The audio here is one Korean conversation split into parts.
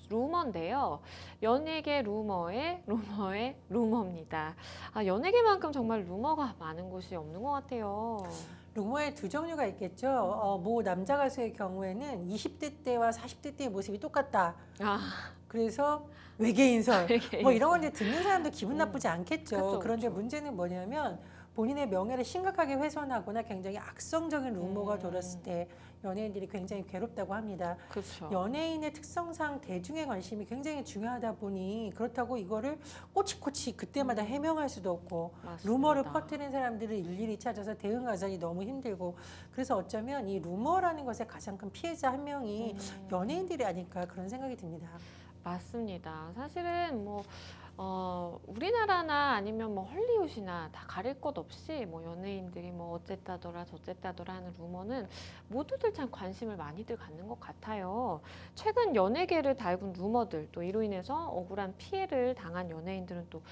루머인데요. 연예계 루머의 루머입니다. 연예계만큼 정말 루머가 많은 곳이 없는 것 같아요. 루머의 두 종류가 있겠죠. 모 남자 가수의 경우에는 20대 때와 40대 때의 모습이 똑같다. 아, 그래서 외계인설 뭐 이런 건 이제 듣는 사람도 기분 음, 나쁘지 않겠죠. 그쵸, 그런데 그쵸. 문제는 뭐냐면 본인의 명예를 심각하게 훼손하거나 굉장히 악성적인 루머가 돌았을 때 연예인들이 굉장히 괴롭다고 합니다. 그렇죠. 연예인의 특성상 대중의 관심이 굉장히 중요하다 보니 그렇다고 이거를 꼬치꼬치 그때마다 해명할 수도 없고 맞습니다. 루머를 퍼뜨린 사람들을 일일이 찾아서 대응하자니 너무 힘들고 그래서 어쩌면 이 루머라는 것의 가장 큰 피해자 한 명이 연예인들이 아닐까 그런 생각이 듭니다. 맞습니다. 사실은 우리나라나 아니면 뭐 헐리우드나 다 가릴 것 없이 뭐 연예인들이 뭐 어쨌다더라 저쨌다더라 하는 루머는 모두들 참 관심을 많이들 갖는 것 같아요. 최근 연예계를 달군 루머들 또 이로 인해서 억울한 피해를 당한 연예인들은 또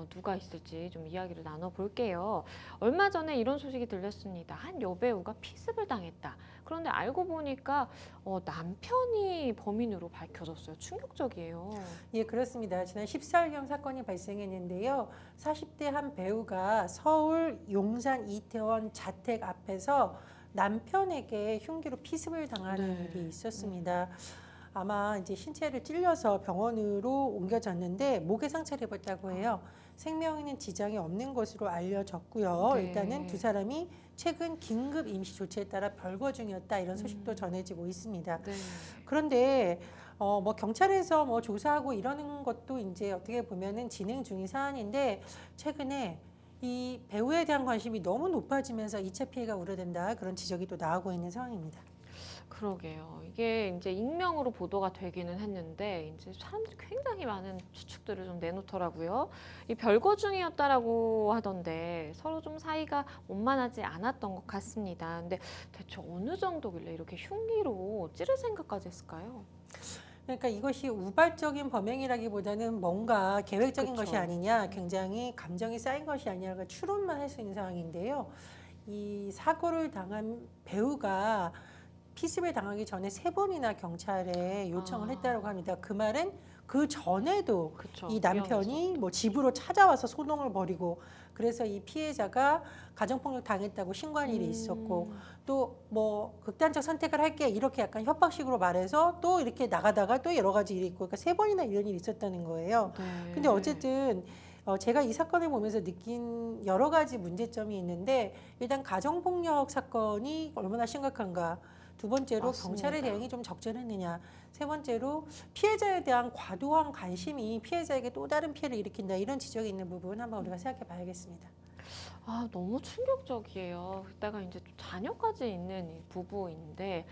누가 있을지 좀 이야기를 나눠볼게요. 얼마 전에 이런 소식이 들렸습니다. 한 여배우가 피습을 당했다. 그런데 알고 보니까 남편이 범인으로 밝혀졌어요. 충격적이에요. 예, 그렇습니다. 지난 14일경 사건이 발생했는데요. 40대 한 배우가 서울 용산 이태원 자택 앞에서 남편에게 흉기로 피습을 당하는 네. 일이 있었습니다. 아마 이제 신체를 찔려서 병원으로 옮겨졌는데 목에 상처를 입었다고 해요. 생명에는 지장이 없는 것으로 알려졌고요. 네. 일단은 두 사람이 최근 긴급 임시 조치에 따라 별거 중이었다 이런 소식도 전해지고 있습니다. 네. 그런데 뭐 경찰에서 뭐 조사하고 이러는 것도 이제 어떻게 보면은 진행 중인 사안인데 최근에 이 배우에 대한 관심이 너무 높아지면서 2차 피해가 우려된다 그런 지적이 또 나오고 있는 상황입니다. 그러게요. 이게 이제 익명으로 보도가 되기는 했는데 이제 사람들이 굉장히 많은 추측들을 좀 내놓더라고요. 이 별거 중이었다라고 하던데 서로 좀 사이가 원만하지 않았던 것 같습니다. 근데 대체 어느 정도길래 이렇게 흉기로 찌를 생각까지 했을까요? 그러니까 이것이 우발적인 범행이라기보다는 뭔가 계획적인 그쵸. 것이 아니냐, 굉장히 감정이 쌓인 것이 아니라 추론만 할 수 있는 상황인데요. 이 사고를 당한 배우가 피습을 당하기 전에 3번이나 경찰에 요청을 했다고 합니다. 그 말은 그 전에도 그쵸. 이 남편이 뭐 집으로 찾아와서 소동을 벌이고 그래서 이 피해자가 가정폭력 당했다고 신고한 일이 있었고 또 뭐 극단적 선택을 할게 이렇게 약간 협박식으로 말해서 또 이렇게 나가다가 또 여러 가지 일이 있고 그러니까 3번이나 이런 일이 있었다는 거예요. 네. 근데 어쨌든 제가 이 사건을 보면서 느낀 여러 가지 문제점이 있는데 일단 가정폭력 사건이 얼마나 심각한가 두 번째로 맞습니다. 경찰의 대응이 좀 적절했느냐 세 번째로 피해자에 대한 과도한 관심이 피해자에게 또 다른 피해를 일으킨다 이런 지적이 있는 부분 한번 우리가 생각해 봐야겠습니다. 너무 충격적이에요. 그때가 이제 또 자녀까지 있는 이 부부인데,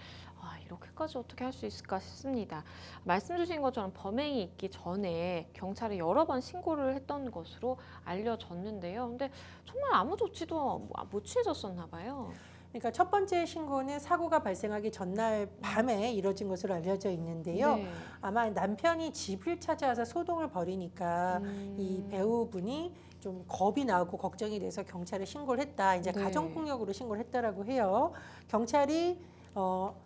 이렇게까지 어떻게 할 수 있을까 싶습니다. 말씀 주신 것처럼 범행이 있기 전에 경찰에 여러 번 신고를 했던 것으로 알려졌는데요. 근데 정말 아무 조치도 못 취해졌었나 봐요. 그러니까 첫 번째 신고는 사고가 발생하기 전날 밤에 이뤄진 것으로 알려져 있는데요. 네. 아마 남편이 집을 찾아와서 소동을 벌이니까 이 배우분이 좀 겁이 나고 걱정이 돼서 경찰에 신고를 했다. 이제 네. 가정폭력으로 신고를 했다라고 해요. 경찰이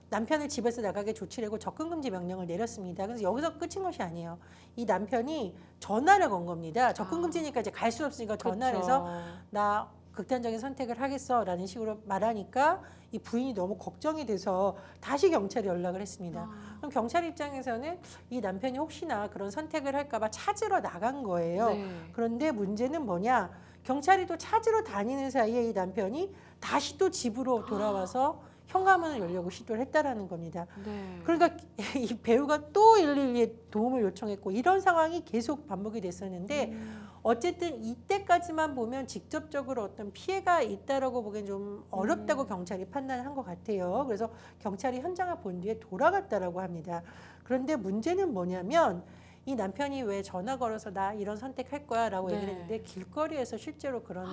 남편을 집에서 나가게 조치를 하고 접근금지 명령을 내렸습니다. 그래서 여기서 끝인 것이 아니에요. 이 남편이 전화를 건 겁니다. 접근금지니까 이제 갈 수 없으니까 전화를 해서 그렇죠. 나 극단적인 선택을 하겠어라는 식으로 말하니까 이 부인이 너무 걱정이 돼서 다시 경찰에 연락을 했습니다. 그럼 경찰 입장에서는 이 남편이 혹시나 그런 선택을 할까봐 찾으러 나간 거예요. 네. 그런데 문제는 뭐냐? 경찰이 또 찾으러 다니는 사이에 이 남편이 다시 또 집으로 돌아와서 현관문을 열려고 시도를 했다라는 겁니다. 네. 그러니까 이 배우가 또 112에 도움을 요청했고 이런 상황이 계속 반복이 됐었는데 어쨌든 이때까지만 보면 직접적으로 어떤 피해가 있다라고 보기엔 좀 어렵다고 경찰이 판단한 것 같아요. 그래서 경찰이 현장을 본 뒤에 돌아갔다라고 합니다. 그런데 문제는 뭐냐면 이 남편이 왜 전화 걸어서 나 이런 선택할 거야 라고 네. 얘기를 했는데 길거리에서 실제로 그런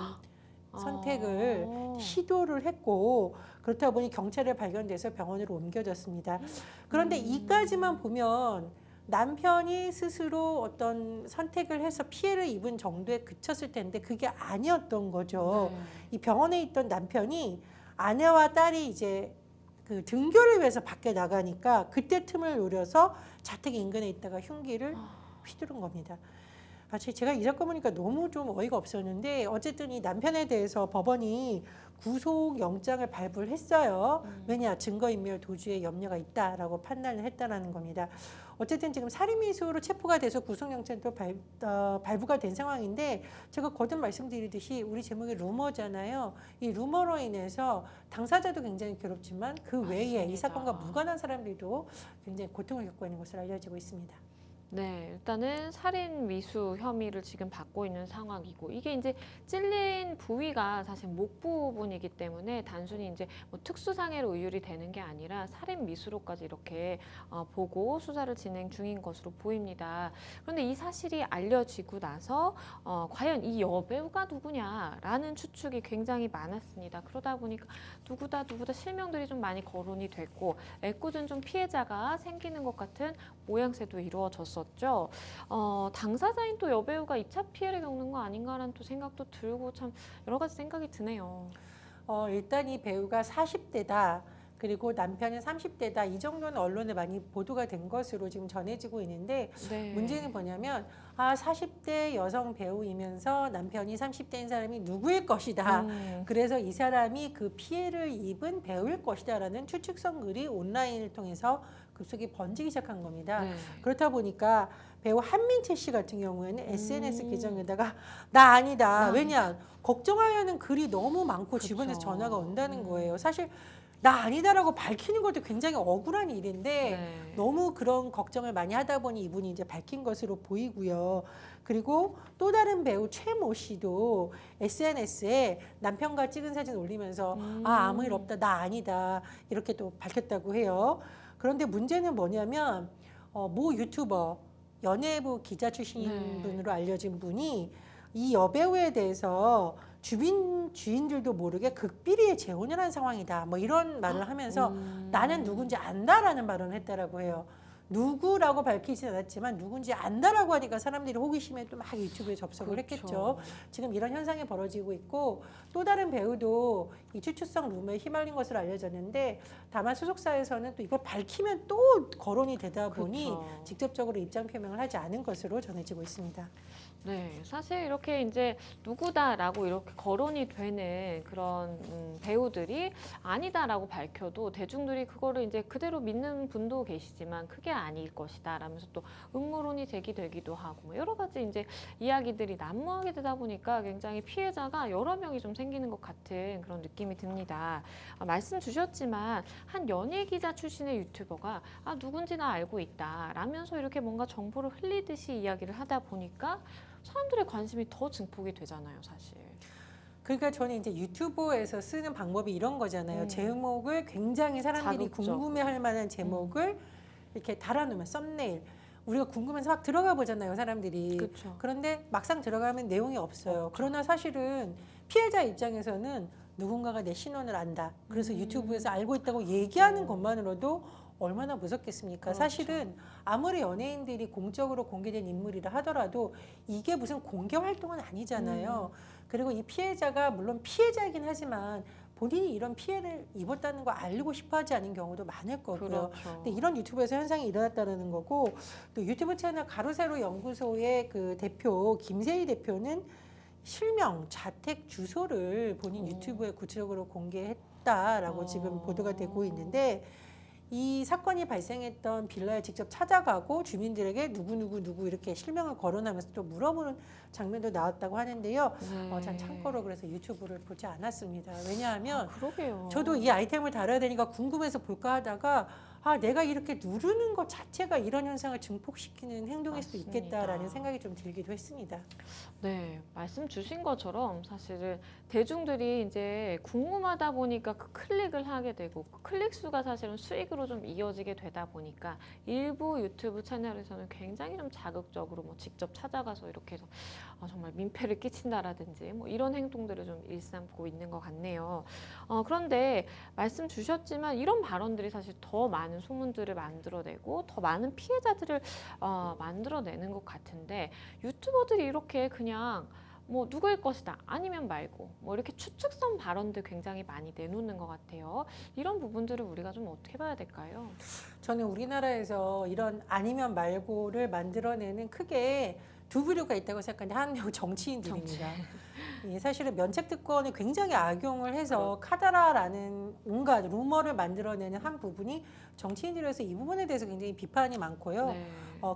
선택을 아. 시도를 했고 그렇다 보니 경찰에 발견돼서 병원으로 옮겨졌습니다. 그런데 이까지만 보면 남편이 스스로 어떤 선택을 해서 피해를 입은 정도에 그쳤을 텐데 그게 아니었던 거죠. 네. 이 병원에 있던 남편이 아내와 딸이 이제 그 등교를 위해서 밖에 나가니까 그때 틈을 노려서 자택 인근에 있다가 흉기를 휘두른 겁니다. 제가 이 사건 보니까 너무 좀 어이가 없었는데 어쨌든 이 남편에 대해서 법원이 구속영장을 발부를 했어요. 왜냐? 증거인멸 도주에 염려가 있다라고 판단을 했다라는 겁니다. 어쨌든 지금 살인미수로 체포가 돼서 구속영장도 발부가 된 상황인데 제가 거듭 말씀드리듯이 우리 제목이 루머잖아요. 이 루머로 인해서 당사자도 굉장히 괴롭지만 그 외에 이 사건과 무관한 사람들도 굉장히 고통을 겪고 있는 것으로 알려지고 있습니다. 네, 일단은 살인 미수 혐의를 지금 받고 있는 상황이고 이게 이제 찔린 부위가 사실 목 부분이기 때문에 단순히 이제 뭐 특수상해로 의율이 되는 게 아니라 살인 미수로까지 이렇게 보고 수사를 진행 중인 것으로 보입니다. 그런데 이 사실이 알려지고 나서 과연 이 여배우가 누구냐라는 추측이 굉장히 많았습니다. 그러다 보니까 누구다 실명들이 좀 많이 거론이 됐고 애꿎은 좀 피해자가 생기는 것 같은 모양새도 이루어졌었죠. 당사자인 또 여배우가 2차 피해를 겪는 거 아닌가라는 또 생각도 들고 참 여러 가지 생각이 드네요. 일단 이 배우가 40대다. 그리고 남편은 30대다. 이 정도는 언론에 많이 보도가 된 것으로 지금 전해지고 있는데 네. 문제는 뭐냐면 40대 여성 배우이면서 남편이 30대인 사람이 누구일 것이다. 그래서 이 사람이 그 피해를 입은 배우일 것이다라는 추측성 글이 온라인을 통해서 급속히 번지기 시작한 겁니다. 네. 그렇다 보니까 배우 한민채 씨 같은 경우에는 SNS 계정에다가 나 아니다. 왜냐? 걱정하려는 글이 너무 많고 그쵸. 주변에서 전화가 온다는 거예요. 사실 나 아니다라고 밝히는 것도 굉장히 억울한 일인데 네. 너무 그런 걱정을 많이 하다 보니 이분이 이제 밝힌 것으로 보이고요. 그리고 또 다른 배우 최모 씨도 SNS에 남편과 찍은 사진 올리면서 아무 일 없다, 나 아니다 이렇게 또 밝혔다고 해요. 그런데 문제는 뭐냐면 모 유튜버 연예부 기자 출신인 네. 분으로 알려진 분이 이 여배우에 대해서 주인들도 모르게 극비리에 재혼을 한 상황이다. 뭐 이런 말을 하면서 나는 누군지 안다라는 발언을 했다라고 해요. 누구라고 밝히진 않았지만 누군지 안다라고 하니까 사람들이 호기심에 또 막 유튜브에 접속을 했겠죠. 지금 이런 현상이 벌어지고 있고 또 다른 배우도 이 추측성 루머에 휘말린 것으로 알려졌는데 다만 소속사에서는 또 이걸 밝히면 또 거론이 되다 보니 그렇죠. 직접적으로 입장 표명을 하지 않은 것으로 전해지고 있습니다. 네, 사실 이렇게 이제 누구다라고 이렇게 거론이 되는 그런 배우들이 아니다라고 밝혀도 대중들이 그거를 이제 그대로 믿는 분도 계시지만 그게 아닐 것이다 라면서 또 음모론이 제기되기도 하고 뭐 여러 가지 이제 이야기들이 난무하게 되다 보니까 굉장히 피해자가 여러 명이 좀 생기는 것 같은 그런 느낌이 듭니다. 말씀 주셨지만 한 연예 기자 출신의 유튜버가 누군지 나 알고 있다 라면서 이렇게 뭔가 정보를 흘리듯이 이야기를 하다 보니까 사람들의 관심이 더 증폭이 되잖아요, 사실. 그러니까 저는 이제 유튜브에서 쓰는 방법이 이런 거잖아요. 제목을 굉장히 사람들이 자극적. 궁금해할 만한 제목을 이렇게 달아놓으면 썸네일. 우리가 궁금해서 막 들어가 보잖아요, 사람들이. 그렇죠. 그런데 막상 들어가면 내용이 없어요. 없죠. 그러나 사실은 피해자 입장에서는 누군가가 내 신원을 안다. 그래서 유튜브에서 알고 있다고 얘기하는 것만으로도 얼마나 무섭겠습니까? 그렇죠. 사실은 아무리 연예인들이 공적으로 공개된 인물이라 하더라도 이게 무슨 공개 활동은 아니잖아요. 그리고 이 피해자가 물론 피해자이긴 하지만 본인이 이런 피해를 입었다는 거 알리고 싶어 하지 않은 경우도 많을 거고요. 그렇죠. 근데 이런 유튜브에서 현상이 일어났다는 거고 또 유튜브 채널 가로세로 연구소의 그 대표 김세희 대표는 실명, 자택 주소를 본인 유튜브에 구체적으로 공개했다라고 지금 보도가 되고 있는데 이 사건이 발생했던 빌라에 직접 찾아가고 주민들에게 누구 이렇게 실명을 거론하면서 또 물어보는 장면도 나왔다고 하는데요. 전 참고로 그래서 유튜브를 보지 않았습니다. 왜냐하면 그러게요. 저도 이 아이템을 다뤄야 되니까 궁금해서 볼까 하다가 내가 이렇게 누르는 것 자체가 이런 현상을 증폭시키는 행동일 수도 맞습니다. 있겠다라는 생각이 좀 들기도 했습니다. 네, 말씀 주신 것처럼 사실은 대중들이 이제 궁금하다 보니까 그 클릭을 하게 되고 그 클릭 수가 사실은 수익으로 좀 이어지게 되다 보니까 일부 유튜브 채널에서는 굉장히 좀 자극적으로 뭐 직접 찾아가서 이렇게 해서 정말 민폐를 끼친다라든지 뭐 이런 행동들을 좀 일삼고 있는 것 같네요. 그런데 말씀 주셨지만 이런 발언들이 사실 더 많은 소문들을 만들어내고 더 많은 피해자들을 만들어내는 것 같은데 유튜버들이 이렇게 그냥 뭐 누구일 것이다 아니면 말고 뭐 이렇게 추측성 발언들 굉장히 많이 내놓는 것 같아요. 이런 부분들을 우리가 좀 어떻게 봐야 될까요? 저는 우리나라에서 이런 아니면 말고를 만들어내는 크게 두 부류가 있다고 생각하는데 한 명은 정치인들입니다. 예, 사실은 면책특권을 굉장히 악용을 해서 카더라라는 온갖 루머를 만들어내는 한 부분이 정치인들에서 이 부분에 대해서 굉장히 비판이 많고요. 네.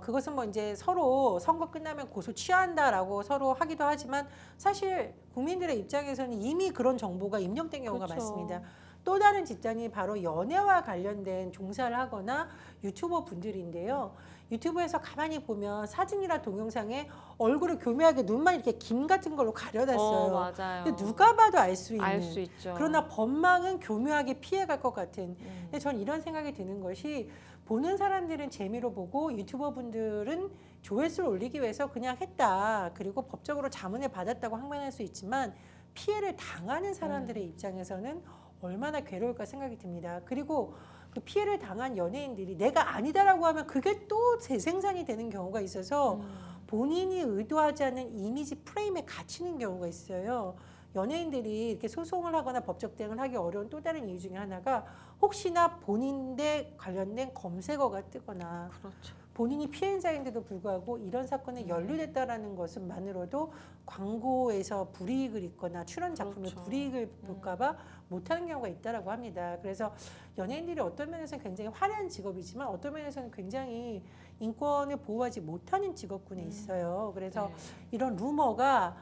그것은 뭐 이제 서로 선거 끝나면 고소 취한다라고 서로 하기도 하지만 사실 국민들의 입장에서는 이미 그런 정보가 입력된 경우가 그렇죠. 많습니다. 또 다른 집단이 바로 연애와 관련된 종사를 하거나 유튜버 분들인데요. 유튜브에서 가만히 보면 사진이나 동영상에 얼굴을 교묘하게 눈만 이렇게 김 같은 걸로 가려놨어요. 맞아요. 근데 누가 봐도 알 수 있는. 알 수 있죠. 그러나 법망은 교묘하게 피해갈 것 같은. 음. 근데 전 이런 생각이 드는 것이 보는 사람들은 재미로 보고 유튜버 분들은 조회수를 올리기 위해서 그냥 했다. 그리고 법적으로 자문을 받았다고 항변할 수 있지만 피해를 당하는 사람들의 입장에서는 얼마나 괴로울까 생각이 듭니다. 그리고 그 피해를 당한 연예인들이 내가 아니다라고 하면 그게 또 재생산이 되는 경우가 있어서 본인이 의도하지 않은 이미지 프레임에 갇히는 경우가 있어요. 연예인들이 이렇게 소송을 하거나 법적 대응을 하기 어려운 또 다른 이유 중에 하나가 혹시나 본인에 관련된 검색어가 뜨거나 그렇죠. 본인이 피해자인데도 불구하고 이런 사건에 연루됐다라는 것만으로도 광고에서 불이익을 입거나 출연 작품에 그렇죠. 불이익을 볼까봐 못하는 경우가 있다라고 합니다. 그래서 연예인들이 어떤 면에서는 굉장히 화려한 직업이지만 어떤 면에서는 굉장히 인권을 보호하지 못하는 직업군에 있어요. 그래서 네. 이런 루머가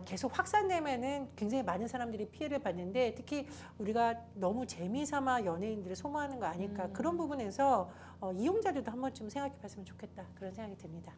계속 확산되면은 굉장히 많은 사람들이 피해를 받는데 특히 우리가 너무 재미삼아 연예인들을 소모하는 거 아닐까 그런 부분에서 이용자들도 한 번쯤 생각해 봤으면 좋겠다 그런 생각이 듭니다.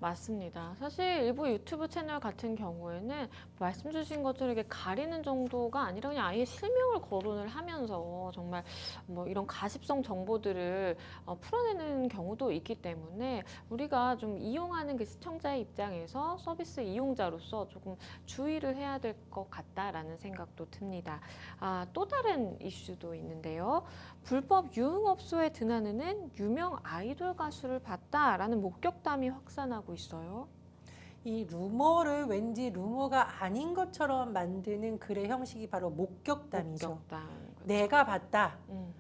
맞습니다. 사실 일부 유튜브 채널 같은 경우에는 말씀 주신 것처럼 이렇게 가리는 정도가 아니라 그냥 아예 실명을 거론을 하면서 정말 뭐 이런 가십성 정보들을 풀어내는 경우도 있기 때문에 우리가 좀 이용하는 그 시청자의 입장에서 서비스 이용자로서 조금 주의를 해야 될 것 같다라는 생각도 듭니다. 또 다른 이슈도 있는데요. 불법 유흥업소에 드나드는 유명 아이돌 가수를 봤다라는 목격담이 확산하고 있어요. 이 루머를 왠지 루머가 아닌 것처럼 만드는 글의 형식이 바로 목격담이죠. 목격담. 내가 봤다. 음.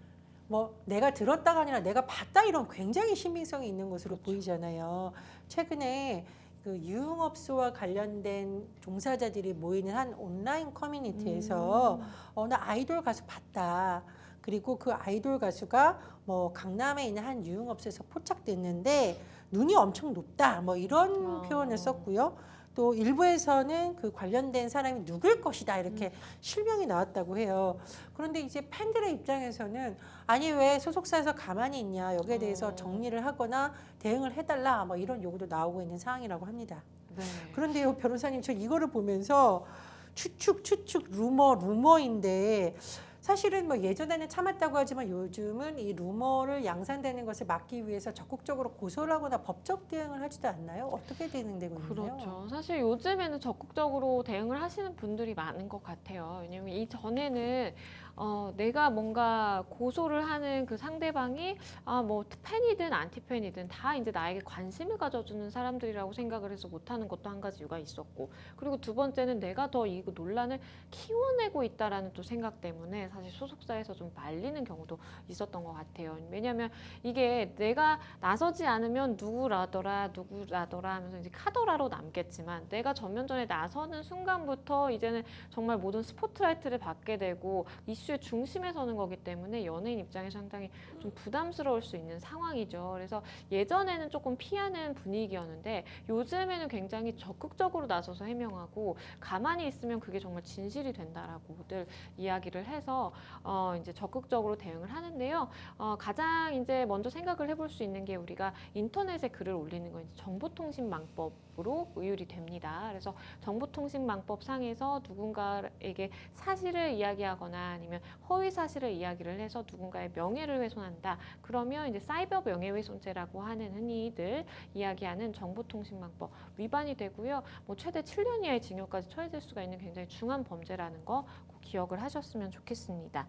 뭐 내가 들었다가 아니라 내가 봤다 이런 굉장히 신빙성이 있는 것으로 그렇죠. 보이잖아요. 최근에 그 유흥업소와 관련된 종사자들이 모이는 한 온라인 커뮤니티에서 나 아이돌 가수 봤다. 그리고 그 아이돌 가수가 뭐 강남에 있는 한 유흥업소에서 포착됐는데 눈이 엄청 높다. 뭐 이런 표현을 썼고요. 또 일부에서는 그 관련된 사람이 누굴 것이다 이렇게 실명이 나왔다고 해요. 그런데 이제 팬들의 입장에서는 아니 왜 소속사에서 가만히 있냐 여기에 대해서 정리를 하거나 대응을 해달라 뭐 이런 요구도 나오고 있는 상황이라고 합니다. 네. 그런데요 변호사님 저 이거를 보면서 추측 루머인데 사실은 뭐 예전에는 참았다고 하지만 요즘은 이 루머를 양산되는 것을 막기 위해서 적극적으로 고소를 하거나 법적 대응을 하지도 않나요? 어떻게 대응되고 있나요? 그렇죠. 사실 요즘에는 적극적으로 대응을 하시는 분들이 많은 것 같아요. 왜냐면 이전에는 내가 뭔가 고소를 하는 그 상대방이 뭐 팬이든 안티팬이든 다 이제 나에게 관심을 가져주는 사람들이라고 생각을 해서 못하는 것도 한 가지 이유가 있었고, 그리고 두 번째는 내가 더 이 논란을 키워내고 있다라는 또 생각 때문에 사실 소속사에서 좀 말리는 경우도 있었던 것 같아요. 왜냐하면 이게 내가 나서지 않으면 누구라더라 하면서 이제 카더라로 남겠지만, 내가 전면전에 나서는 순간부터 이제는 정말 모든 스포트라이트를 받게 되고 이슈의 중심에 서는 거기 때문에 연예인 입장에서 상당히 좀 부담스러울 수 있는 상황이죠. 그래서 예전에는 조금 피하는 분위기였는데 요즘에는 굉장히 적극적으로 나서서 해명하고, 가만히 있으면 그게 정말 진실이 된다라고들 이야기를 해서 이제 적극적으로 대응을 하는데요. 가장 이제 먼저 생각을 해볼 수 있는 게, 우리가 인터넷에 글을 올리는 건 정보통신망법으로 의율이 됩니다. 그래서 정보통신망법 상에서 누군가에게 사실을 이야기하거나 아니면 허위 사실을 이야기를 해서 누군가의 명예를 훼손한다. 그러면 이제 사이버 명예훼손죄라고 하는 흔히들 이야기하는 정보통신망법 위반이 되고요. 뭐 최대 7년 이하의 징역까지 처해질 수가 있는 굉장히 중한 범죄라는 거 꼭 기억을 하셨으면 좋겠습니다.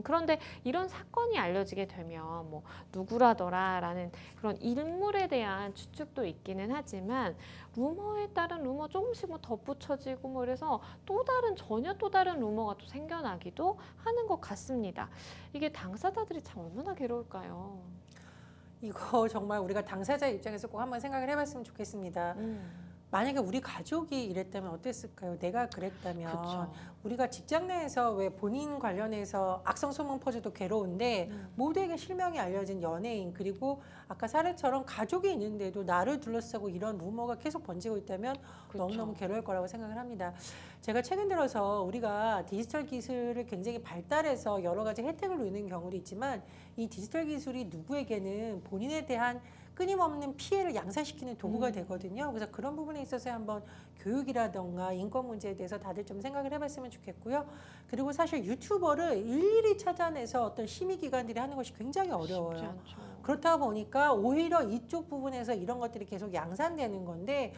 그런데 이런 사건이 알려지게 되면 뭐 누구라더라라는 그런 인물에 대한 추측도 있기는 하지만 루머에 따른 루머 조금씩 뭐 덧붙여지고 뭐 이래서 전혀 또 다른 루머가 또 생겨나기도 하는 것 같습니다. 이게 당사자들이 참 얼마나 괴로울까요? 이거 정말 우리가 당사자 입장에서 꼭 한번 생각을 해봤으면 좋겠습니다. 만약에 우리 가족이 이랬다면 어땠을까요? 내가 그랬다면 그렇죠. 우리가 직장 내에서 왜 본인 관련해서 악성 소문 퍼져도 괴로운데 모두에게 실명이 알려진 연예인 그리고 아까 사례처럼 가족이 있는데도 나를 둘러싸고 이런 루머가 계속 번지고 있다면 그렇죠. 너무너무 괴로울 거라고 생각을 합니다. 제가 최근 들어서 우리가 디지털 기술을 굉장히 발달해서 여러 가지 혜택을 누리는 경우도 있지만 이 디지털 기술이 누구에게는 본인에 대한 끊임없는 피해를 양산시키는 도구가 되거든요. 그래서 그런 부분에 있어서 한번 교육이라던가 인권 문제에 대해서 다들 좀 생각을 해봤으면 좋겠고요. 그리고 사실 유튜버를 일일이 찾아내서 어떤 심의기관들이 하는 것이 굉장히 쉽지 어려워요. 않죠. 그렇다 보니까 오히려 이쪽 부분에서 이런 것들이 계속 양산되는 건데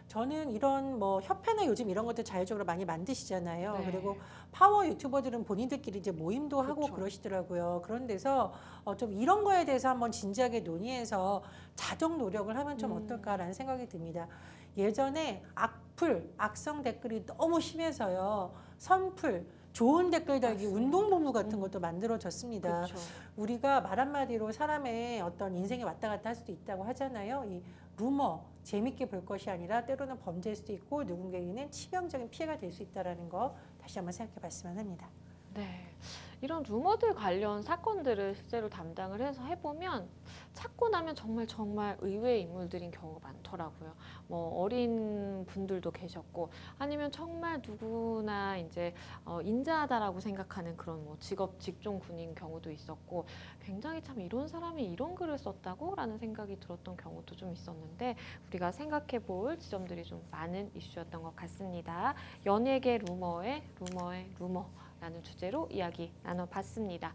저는 이런 뭐 협회나 요즘 이런 것들 자율적으로 많이 만드시잖아요. 네. 그리고 파워 유튜버들은 본인들끼리 이제 모임도 하고 그렇죠. 그러시더라고요. 그런 데서 좀 이런 거에 대해서 한번 진지하게 논의해서 자정 노력을 하면 좀 어떨까라는 생각이 듭니다. 예전에 악플, 악성 댓글이 너무 심해서요. 선플, 좋은 댓글 달기 맞습니다. 운동본부 같은 것도 만들어졌습니다. 그렇죠. 우리가 말 한마디로 사람의 어떤 인생에 왔다 갔다 할 수도 있다고 하잖아요. 이 루머 재밌게 볼 것이 아니라 때로는 범죄일 수도 있고 누군가에게는 치명적인 피해가 될 수 있다는 거 다시 한번 생각해 봤으면 합니다. 네. 이런 루머들 관련 사건들을 실제로 담당을 해서 해보면 찾고 나면 정말 의외의 인물들인 경우가 많더라고요. 뭐 어린 분들도 계셨고 아니면 정말 누구나 이제 인자하다라고 생각하는 그런 뭐 직종 군인 경우도 있었고 굉장히 참 이런 사람이 이런 글을 썼다고라는 생각이 들었던 경우도 좀 있었는데 우리가 생각해 볼 지점들이 좀 많은 이슈였던 것 같습니다. 연예계 루머의 루머 라는 주제로 이야기 나눠봤습니다.